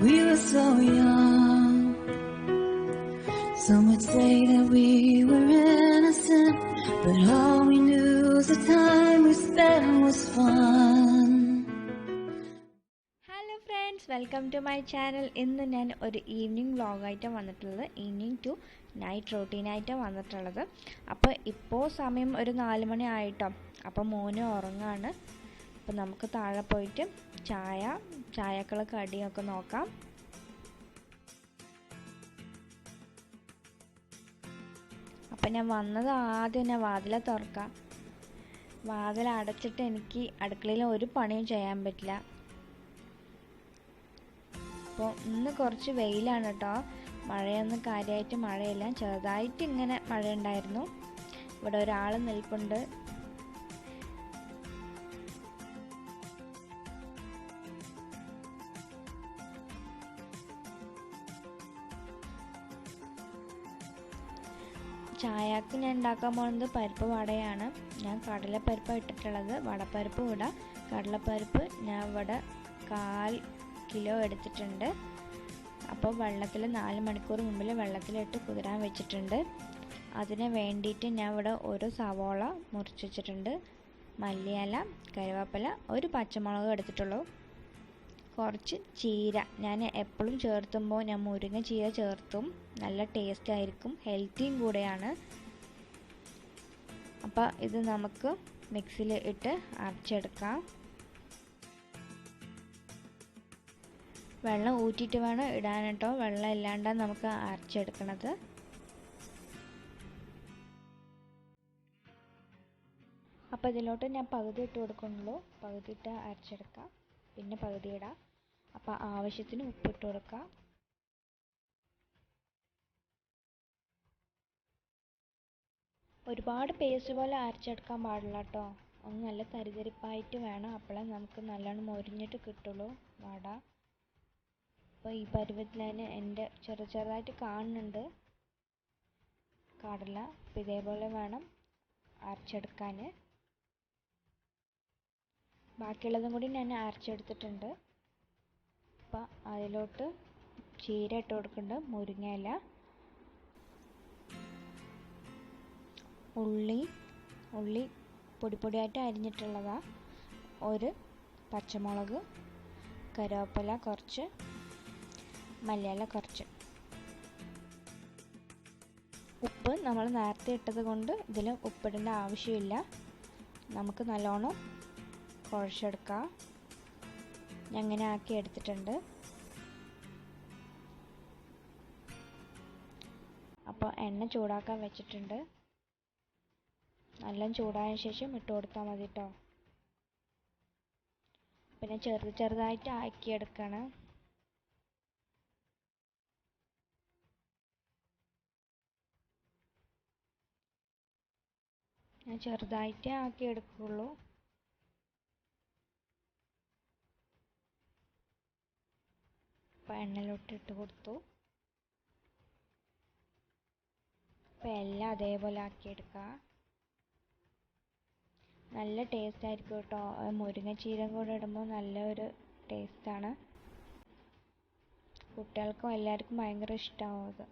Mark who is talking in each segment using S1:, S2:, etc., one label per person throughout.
S1: We were so young. Some would say that we were innocent, but all we knew was the time we spent was fun.
S2: Hello friends, welcome to my channel. ഇന്ന് ഞാൻ ഒരു evening വ്ളോഗായിട്ടാണ് വന്നിട്ടുള്ളത്. Evening to night റൂട്ടീനായിട്ടാണ് വന്നിട്ടുള്ളത്. അപ്പോൾ ഇപ്പോൾ സമയം ഒരു 4 മണി ആയിട്ടോ. അപ്പോൾ മോന് ഉറങ്ങാണ്. അപ്പോൾ നമുക്ക് താഴെ പോയിട്ട് ചായക്കുള്ള കടിയൊക്കെ നോക്കാം. അപ്പം ഞാൻ വന്നത് ആദ്യം തന്നെ വാതിൽ തുറക്കാം. വാതിൽ അടച്ചിട്ട് എനിക്ക് അടുക്കളയിൽ ഒരു പണിയും ചെയ്യാൻ പറ്റില്ല. അപ്പോൾ ഇന്ന് കുറച്ച് വെയിലാണ് കേട്ടോ. മഴയൊന്നും കാര്യമായിട്ട് മഴയില്ല, ചെറുതായിട്ട് ഇങ്ങനെ മഴ ഉണ്ടായിരുന്നു. ഇവിടെ ഒരാൾ നിൽപ്പുണ്ട്. ചായക്ക് ഞാൻ ഉണ്ടാക്കാൻ പോകുന്നത് പരിപ്പ് വടയാണ്. ഞാൻ കടലപ്പരിപ്പ് ഇട്ടിട്ടുള്ളത്. വടപ്പരിപ്പ് ഇടാം. കടലപ്പരിപ്പ് ഞാൻ ഇവിടെ 1/4 കിലോ എടുത്തിട്ടുണ്ട്. അപ്പോൾ വെള്ളത്തിൽ 4 മണിക്കൂർ മുമ്പിൽ വെള്ളത്തിലിട്ട് കുതിരാൻ വെച്ചിട്ടുണ്ട്. അതിന് വേണ്ടിയിട്ട് ഞാൻ ഇവിടെ ഒരു സവോള മുറിച്ച് വെച്ചിട്ടുണ്ട്, മല്ലിയില, കറിവേപ്പില, ഒരു പച്ചമുളക് എടുത്തിട്ടുള്ളൂ, കുറച്ച് ചീര. ഞാൻ എപ്പോഴും ചേർത്തുമ്പോൾ ഞാൻ മുരിങ്ങ ചീര ചേർത്തും. നല്ല ടേസ്റ്റ് ആയിരിക്കും, ഹെൽത്തിയും കൂടെയാണ്. അപ്പോൾ ഇത് നമുക്ക് മിക്സിയിൽ ഇട്ട് അരച്ചെടുക്കാം. വെള്ളം ഊറ്റിയിട്ട് വേണം ഇടാൻ കേട്ടോ. വെള്ളം ഇല്ലാണ്ടാണ് നമുക്ക് അരച്ചെടുക്കണത്. അപ്പോൾ ഇതിലോട്ട് ഞാൻ പകുതി ഇട്ട് കൊടുക്കുന്നുള്ളൂ. പകുതി ഇട്ട് അരച്ചെടുക്കാം, പിന്നെ പകുതി ഇടാം. അപ്പോൾ ആവശ്യത്തിന് ഉപ്പിട്ട് കൊടുക്കാം. ഒരുപാട് പേസ്റ്റ് പോലെ അരച്ചെടുക്കാൻ പാടില്ല കേട്ടോ. ഒന്ന് നല്ല തരിതരിപ്പായിട്ട് വേണം. അപ്പോഴേ നമുക്ക് നല്ലോണം മൊരിഞ്ഞിട്ട് കിട്ടുള്ളൂ വട. അപ്പോൾ ഈ പരുവത്തിൽ തന്നെ എൻ്റെ ചെറുതായിട്ട് കാണുന്നുണ്ട് കടല. അപ്പോൾ ഇതേപോലെ വേണം അരച്ചെടുക്കാൻ. ബാക്കിയുള്ളതും കൂടി ഞാൻ അരച്ചെടുത്തിട്ടുണ്ട്. അപ്പം അതിലോട്ട് ചീര ഇട്ട് കൊടുക്കുന്നുണ്ട്, മുരിങ്ങയില, ഉള്ളി പൊടിയായിട്ട് അരിഞ്ഞിട്ടുള്ളതാണ്, ഒരു പച്ചമുളക്, കറിവേപ്പില കുറച്ച്, മല്ലിയില കുറച്ച്. ഉപ്പ് നമ്മൾ നേരത്തെ ഇട്ടത് കൊണ്ട് ഇതിൽ ഉപ്പിടേണ്ട ആവശ്യമില്ല. നമുക്ക് നല്ലോണം കുഴച്ചെടുക്കാം. ഞാൻ അങ്ങനെ ആക്കി എടുത്തിട്ടുണ്ട്. അപ്പോൾ എണ്ണ ചൂടാക്കാൻ വെച്ചിട്ടുണ്ട്. നല്ല ചൂടായ ശേഷം ഇട്ട് കൊടുത്താൽ മതി കേട്ടോ. പിന്നെ ചെറുതായിട്ട് ആക്കിയെടുക്കണം. ഞാൻ ചെറുതായിട്ടേ ആക്കി എടുക്കുള്ളൂ. അപ്പോൾ എണ്ണയിലോട്ട് ഇട്ട് കൊടുത്തു. അപ്പോൾ എല്ലാം അതേപോലെ ആക്കിയെടുക്കുക. നല്ല ടേസ്റ്റ് ആയിരിക്കും കേട്ടോ. മുരിങ്ങ ചീരം കൂടെ ഇടുമ്പോൾ നല്ലൊരു ടേസ്റ്റാണ്. കുട്ടികൾക്കും എല്ലാവർക്കും ഭയങ്കര ഇഷ്ടമാവും അത്.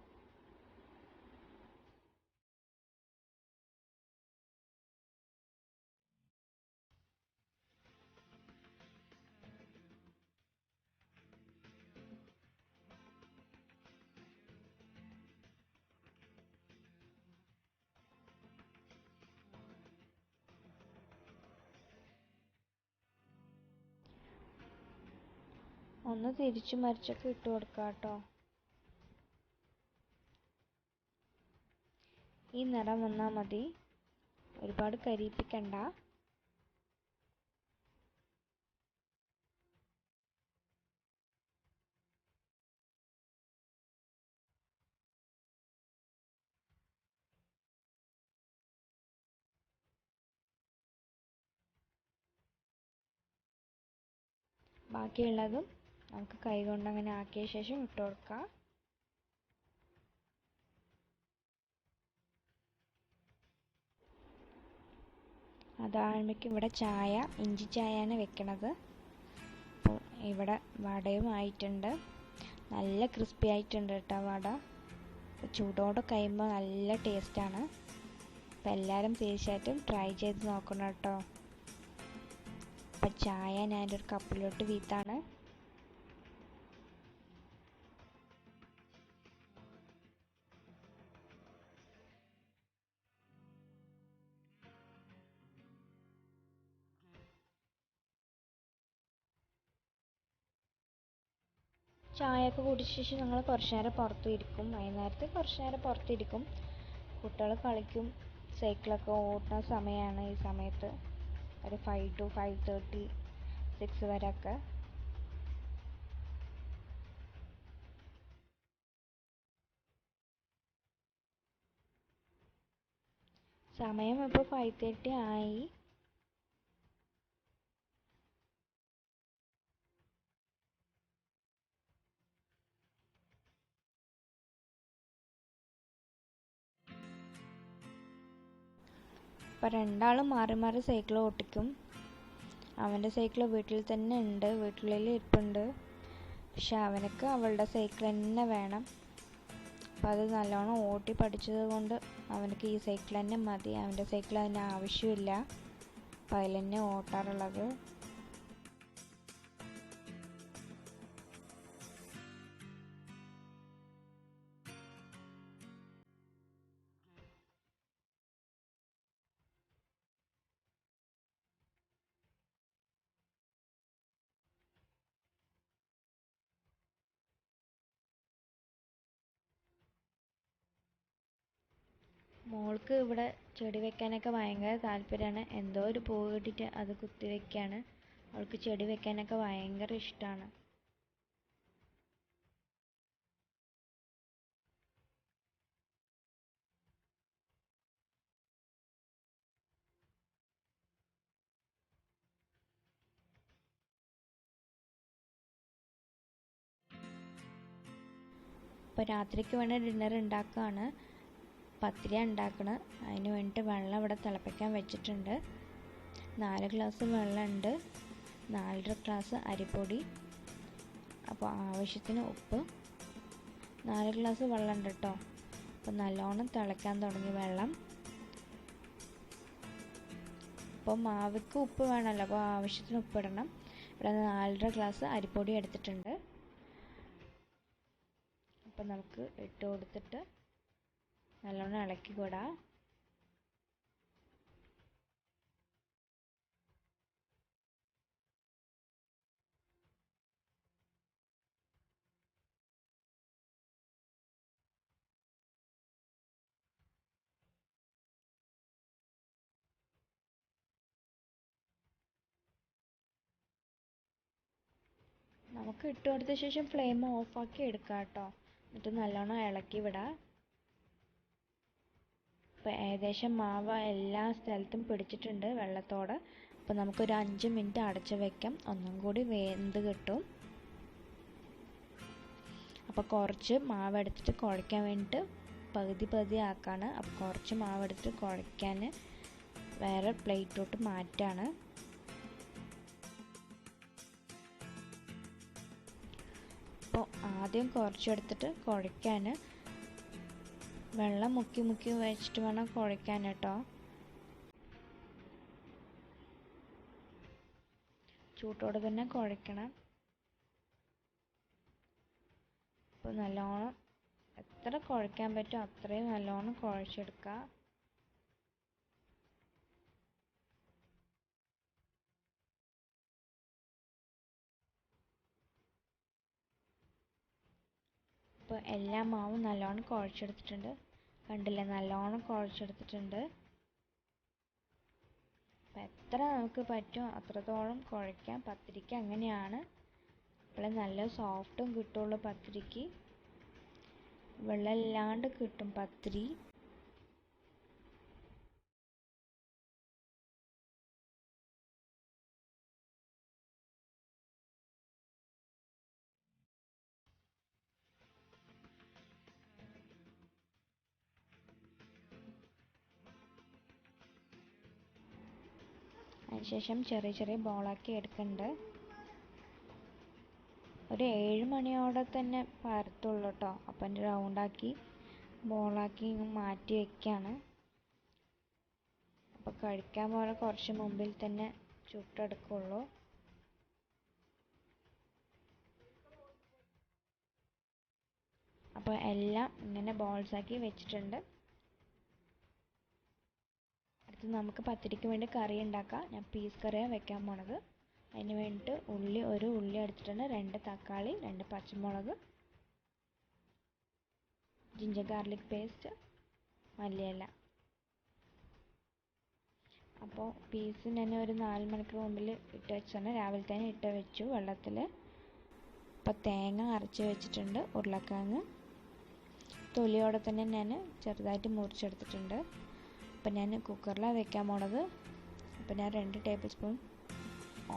S2: ഒന്ന് തിരിച്ചു മറിച്ചൊക്കെ ഇട്ട് കൊടുക്കാം കേട്ടോ. ഈ നിറം വന്നാൽ മതി, ഒരുപാട് കരിയിപ്പിക്കണ്ട. ബാക്കിയുള്ളതും നമുക്ക് കൈകൊണ്ട് അങ്ങനെ ആക്കിയ ശേഷം ഇട്ട് കൊടുക്കാം. അതാകുമ്പോഴേക്കും ഇവിടെ ഇഞ്ചി ചായയാണ് വെക്കണത്. അപ്പോൾ ഇവിടെ വടയും ആയിട്ടുണ്ട്. നല്ല ക്രിസ്പി ആയിട്ടുണ്ട് കേട്ടോ വട. ചൂടോടെ കഴിയുമ്പോൾ നല്ല ടേസ്റ്റാണ്. അപ്പോൾ എല്ലാവരും തീർച്ചയായിട്ടും ട്രൈ ചെയ്ത് നോക്കണം കേട്ടോ. അപ്പം ചായ ഞാനൊരു കപ്പിലോട്ട് വീത്താണ്. ചായയൊക്കെ കുടിച്ച ശേഷം ഞങ്ങൾ കുറച്ച് നേരം പുറത്തിരിക്കും. വൈകുന്നേരത്ത് കുറച്ച് നേരം പുറത്തിരിക്കും. കുട്ടികൾ കളിക്കും, സൈക്കിളൊക്കെ ഓടുന്ന സമയമാണ് ഈ സമയത്ത്. ഒരു 5 to 5:30, 6 വരെയൊക്കെ. സമയം ഇപ്പോൾ 5:30 ആയി. അപ്പോൾ രണ്ടാളും മാറി മാറി സൈക്കിൾ ഓട്ടിക്കും. അവൻ്റെ സൈക്കിൾ വീട്ടിൽ തന്നെ ഉണ്ട്, വീട്ടിൽ ഇരിപ്പുണ്ട്. പക്ഷെ അവനക്ക് അവളുടെ സൈക്കിൾ തന്നെ വേണം. അപ്പം അത് നല്ലോണം ഓട്ടി പഠിച്ചത് കൊണ്ട് അവനക്ക് ഈ സൈക്കിൾ തന്നെ മതി. അവൻ്റെ സൈക്കിൾ അതിന് ആവശ്യമില്ല. അപ്പം അതിൽ തന്നെ ഓട്ടാറുള്ളത്. മോൾക്ക് ഇവിടെ ചെടി വെക്കാനൊക്കെ ഭയങ്കര താല്പര്യമാണ്. എന്തോ ഒരു പൂ കിട്ടിയിട്ട് അത് കുത്തി വെക്കുകയാണ്. അവൾക്ക് ചെടി വെക്കാനൊക്കെ ഭയങ്കര ഇഷ്ടമാണ്. ഇപ്പോൾ രാത്രിക്ക് വേണ്ട ഡിന്നർ ഉണ്ടാക്കുകയാണ്. പത്തിരി ഉണ്ടാക്കണം. അതിന് വേണ്ടിയിട്ട് വെള്ളം ഇവിടെ തിളപ്പിക്കാൻ വെച്ചിട്ടുണ്ട്. 4 ഗ്ലാസ് വെള്ളമുണ്ട്, 4.5 ഗ്ലാസ് അരിപ്പൊടി, അപ്പോൾ ആവശ്യത്തിന് ഉപ്പ്. 4 ഗ്ലാസ് വെള്ളം ഉണ്ട് കേട്ടോ. അപ്പോൾ നല്ലോണം തിളയ്ക്കാൻ തുടങ്ങി വെള്ളം. അപ്പോൾ മാവിക്ക് ഉപ്പ് വേണമല്ലോ, അപ്പോൾ ആവശ്യത്തിന് ഉപ്പിടണം. ഇവിടെ 4.5 ഗ്ലാസ് അരിപ്പൊടി എടുത്തിട്ടുണ്ട്. അപ്പോൾ നമുക്ക് ഇട്ട് കൊടുത്തിട്ട് നല്ലോണം ഇളക്കി കൂടാ. നമുക്ക് ഇട്ട് കൊടുത്ത ശേഷം ഫ്ലെയിം ഓഫാക്കി എടുക്കാം കേട്ടോ. എന്നിട്ട് നല്ലോണം ഇളക്കി വിടാം. ഇപ്പോൾ ഏകദേശം മാവ് എല്ലാ സ്ഥലത്തും പിടിച്ചിട്ടുണ്ട് വെള്ളത്തോട്. അപ്പോൾ നമുക്കൊരു 5 മിനിറ്റ് അടച്ച് വെക്കാം, ഒന്നും കൂടി വെന്ത് കിട്ടും. അപ്പോൾ കുറച്ച് മാവ് എടുത്തിട്ട് കുഴയ്ക്കാൻ വേണ്ടിയിട്ട് പകുതി ആക്കാണ്. അപ്പോൾ കുറച്ച് മാവ് എടുത്തിട്ട് കുഴയ്ക്കാൻ വേറെ പ്ലേറ്റോട്ട് മാറ്റാണ്. അപ്പോൾ ആദ്യം കുറച്ചെടുത്തിട്ട് കുഴയ്ക്കാൻ വെള്ളം മുക്കി വെച്ചിട്ട് വേണം കുഴയ്ക്കാൻ കേട്ടോ. ചൂട്ടോടെ തന്നെ കുഴയ്ക്കണം. അപ്പോൾ നല്ലോണം എത്ര കുഴയ്ക്കാൻ പറ്റും അത്രയും നല്ലോണം കുഴച്ചെടുക്കുക. ഇപ്പോൾ എല്ലാ മാവും നല്ലോണം കുഴച്ചെടുത്തിട്ടുണ്ട്. കണ്ടില്ലേ, നല്ലോണം കുഴച്ചെടുത്തിട്ടുണ്ട്. അപ്പം എത്ര നമുക്ക് പറ്റും അത്രത്തോളം കുഴയ്ക്കാം. പത്തിരിക്ക് അങ്ങനെയാണ്. അപ്പോൾ നല്ല സോഫ്റ്റും കിട്ടുള്ളൂ പത്തിരിക്ക്. വെള്ളമില്ലാണ്ട് കിട്ടും പത്തിരി. അതിനുശേഷം ചെറിയ ബോളാക്കി എടുക്കുന്നുണ്ട്. ഒരു 7 മണിയോടെ തന്നെ പരത്തുള്ളൂ കേട്ടോ. അപ്പം റൗണ്ടാക്കി ബോളാക്കി മാറ്റി വയ്ക്കുകയാണ്. അപ്പോൾ കഴിക്കാൻ പോലെ കുറച്ച് മുമ്പിൽ തന്നെ ചുട്ടെടുക്കുള്ളൂ. അപ്പോൾ എല്ലാം ഇങ്ങനെ ബോൾസാക്കി വെച്ചിട്ടുണ്ട്. അടുത്ത് നമുക്ക് പത്തിരിക്ക് വേണ്ടി കറി ഉണ്ടാക്കാം. ഞാൻ പീസ് കറിയാണ് വെക്കാൻ പോണത്. അതിന് വേണ്ടിയിട്ട് ഒരു ഉള്ളി എടുത്തിട്ടുണ്ട്, 2 തക്കാളി, 2 പച്ചമുളക്, ജിഞ്ചർ ഗാർലിക് പേസ്റ്റ്, മല്ലിയില. അപ്പോൾ പീസ് ഞാൻ ഒരു 4 മണിക്കൂർ മുമ്പിൽ ഇട്ട് വെച്ചാണ്. രാവിലെ തന്നെ ഇട്ട് വെച്ചു വെള്ളത്തിൽ. അപ്പോൾ തേങ്ങ അരച്ച് വെച്ചിട്ടുണ്ട്. ഉരുളക്കിഴങ്ങ് തൊലിയോടെ തന്നെ ഞാൻ ചെറുതായിട്ട് മുറിച്ചെടുത്തിട്ടുണ്ട്. അപ്പം ഞാൻ കുക്കറിലാണ് വെക്കാൻ പോണത്. അപ്പം ഞാൻ 2 ടേബിൾ സ്പൂൺ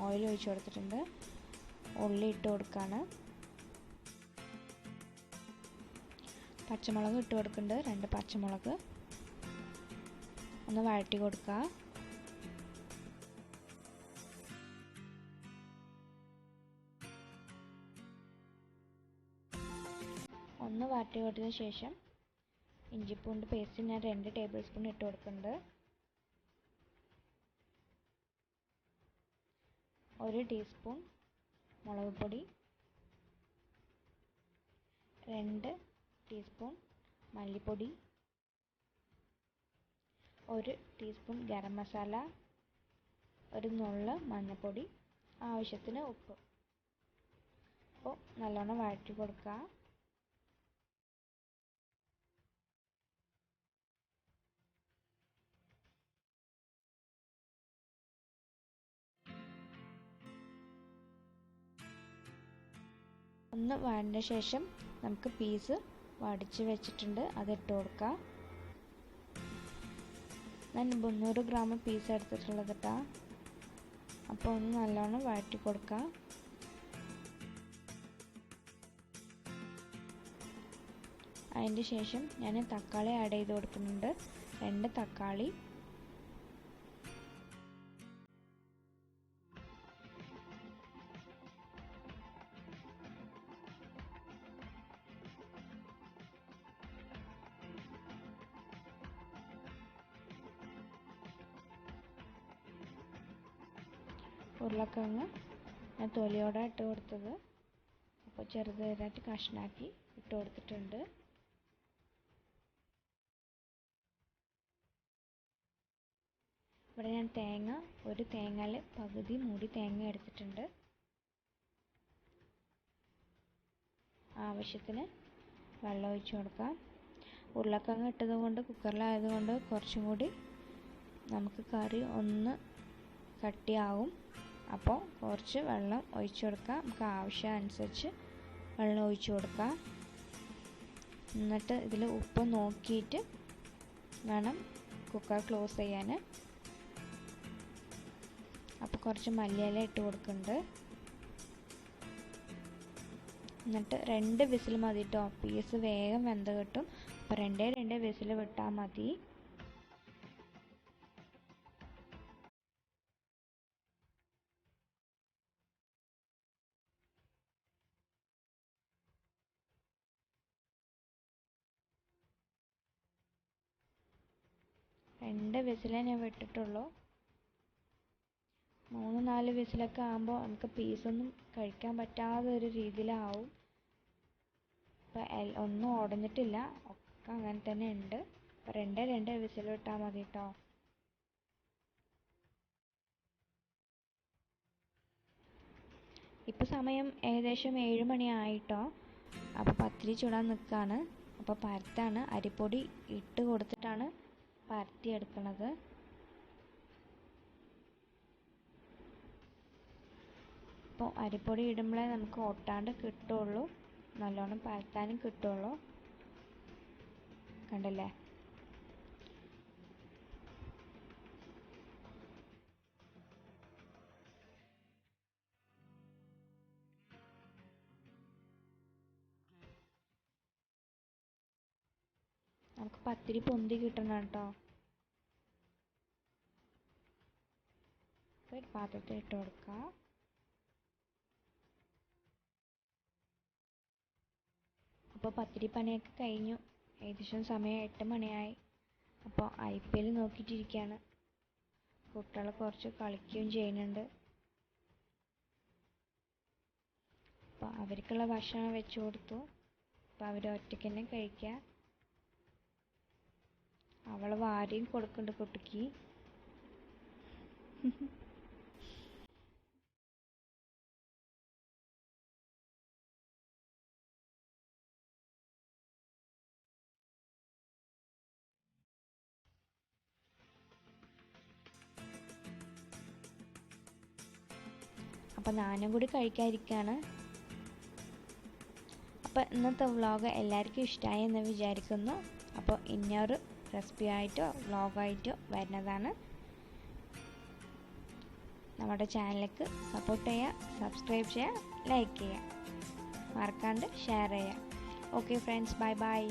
S2: ഓയിൽ ഒഴിച്ച് കൊടുത്തിട്ടുണ്ട്. ഉള്ളി ഇട്ട് കൊടുക്കുകയാണ്. പച്ചമുളക് ഇട്ട് കൊടുക്കുന്നുണ്ട്, 2 പച്ചമുളക്. ഒന്ന് വഴറ്റി കൊടുക്കുക. ഒന്ന് വഴറ്റി കൊടുത്തതിന് ശേഷം ഇഞ്ചിപ്പൂണ്ട് പേസ്റ്റ് ഞാൻ 2 ടേബിൾ സ്പൂൺ ഇട്ട് കൊടുക്കുന്നുണ്ട്. 1 ടീസ്പൂൺ മുളക് പൊടി, 2 ടീസ്പൂൺ മല്ലിപ്പൊടി, 1 ടീസ്പൂൺ ഗരം മസാല, ഒരു നുള്ള് മഞ്ഞൾപ്പൊടി, ആവശ്യത്തിന് ഉപ്പ്. അപ്പോൾ നല്ലോണം വഴറ്റി കൊടുക്കുക. ഒന്ന് വഴണ്ട ശേഷം നമുക്ക് പീസ് വടിച്ച് വെച്ചിട്ടുണ്ട്, അതിട്ട് കൊടുക്കാം. ഞാൻ 300 ഗ്രാം പീസ് എടുത്തിട്ടുള്ളത് കേട്ടോ. അപ്പോൾ ഒന്ന് നല്ലോണം വഴറ്റി കൊടുക്കാം. അതിൻ്റെ ശേഷം ഞാൻ തക്കാളി ആഡ് ചെയ്ത് കൊടുക്കുന്നുണ്ട്, 2 തക്കാളി. ഉരുളക്കിഴങ്ങ് ഞാൻ തൊലിയോടെ ഇട്ട് കൊടുത്തത്. അപ്പോൾ ചെറുതായിട്ട് കഷ്ണാക്കി ഇട്ട് കൊടുത്തിട്ടുണ്ട്. ഇവിടെ ഞാൻ ഒരു തേങ്ങയിൽ പകുതി മൂടി തേങ്ങ എടുത്തിട്ടുണ്ട്. ആവശ്യത്തിന് വെള്ളം ഒഴിച്ച് കൊടുക്കാം. ഉരുളക്കിഴങ്ങ് ഇട്ടത് കൊണ്ട്, കുക്കറിലായതുകൊണ്ട് കുറച്ചും കൂടി നമുക്ക് കറി ഒന്ന് കട്ടിയാവും. അപ്പോൾ കുറച്ച് വെള്ളം ഒഴിച്ച് കൊടുക്കാം. നമുക്ക് ആവശ്യമനുസരിച്ച് വെള്ളം ഒഴിച്ച് കൊടുക്കാം. എന്നിട്ട് ഇതിൽ ഉപ്പ് നോക്കിയിട്ട് വേണം കുക്കർ ക്ലോസ് ചെയ്യാൻ. അപ്പോൾ കുറച്ച് മല്ലിയില ഇട്ട് കൊടുക്കുന്നുണ്ട്. എന്നിട്ട് 2 വിസിൽ മതി കേട്ടോ. പീസ് വേഗം വെന്ത് കിട്ടും. അപ്പോൾ 2 വിസിൽ വിട്ടാൽ മതി. രണ്ട് വിസിലേ ഞാൻ വിട്ടിട്ടുള്ളൂ. 3-4 വിസിലൊക്കെ ആകുമ്പോൾ നമുക്ക് പീസൊന്നും കഴിക്കാൻ പറ്റാതെ ഒരു രീതിയിലാവും. ഇപ്പം ഒന്നും ഉടഞ്ഞിട്ടില്ല, ഒക്കെ അങ്ങനെ തന്നെ ഉണ്ട്. അപ്പം 2 വിസിൽ വിട്ടാൽ മതി കേട്ടോ. ഇപ്പം സമയം ഏകദേശം 7 മണി ആയിട്ടോ. അപ്പോൾ പത്തിരി ചുടാൻ നിൽക്കുകയാണ്. അപ്പോൾ പരത്താണ്, അരിപ്പൊടി ഇട്ട് കൊടുത്തിട്ടാണ് പരത്തി എടുക്കുന്നത്. അപ്പോൾ അരിപ്പൊടി ഇടുമ്പോഴേ നമുക്ക് ഒട്ടാണ്ട് കിട്ടുള്ളൂ, നല്ലോണം പരത്താനും കിട്ടുള്ളൂ. കണ്ടില്ലേ? നമുക്ക് പത്തിരി പൊന്തി കിട്ടണം കേട്ടോ. ഒരു പാത്രത്തിൽ ഇട്ട് കൊടുക്കുക. ഇപ്പോൾ പത്തിരി പണിയൊക്കെ കഴിഞ്ഞു. ഏകദേശം സമയം 8 മണിയായി. അപ്പോൾ IPL നോക്കിയിട്ടിരിക്കുകയാണ്. കുട്ടികൾ കുറച്ച് കളിക്കുകയും ചെയ്യുന്നുണ്ട്. അപ്പോൾ അവർക്കുള്ള ഭക്ഷണം വെച്ച് കൊടുത്തു. അപ്പോൾ അവർ ഒറ്റയ്ക്ക് തന്നെ കഴിക്കുക. അവൾ വാരിയും കൊടുക്കുന്നുണ്ട് കുട്ടിക്ക്. അപ്പോൾ ഞാനും കൂടി കഴിക്കാതിരിക്കുകയാണ്. അപ്പോൾ ഇന്നത്തെ വ്ളോഗ് എല്ലാവർക്കും ഇഷ്ടമായി എന്ന് വിചാരിക്കുന്നു. അപ്പോൾ ഇനിയൊരു റെസിപ്പി ആയിട്ടോ വ്ളോഗായിട്ടോ വരുന്നതാണ്. നമ്മുടെ ചാനലിലേക്ക് സപ്പോർട്ട് ചെയ്യുക, സബ്സ്ക്രൈബ് ചെയ്യുക, ലൈക്ക് ചെയ്യുക, മറക്കാണ്ട് ഷെയർ ചെയ്യുക. Okay friends, bye bye.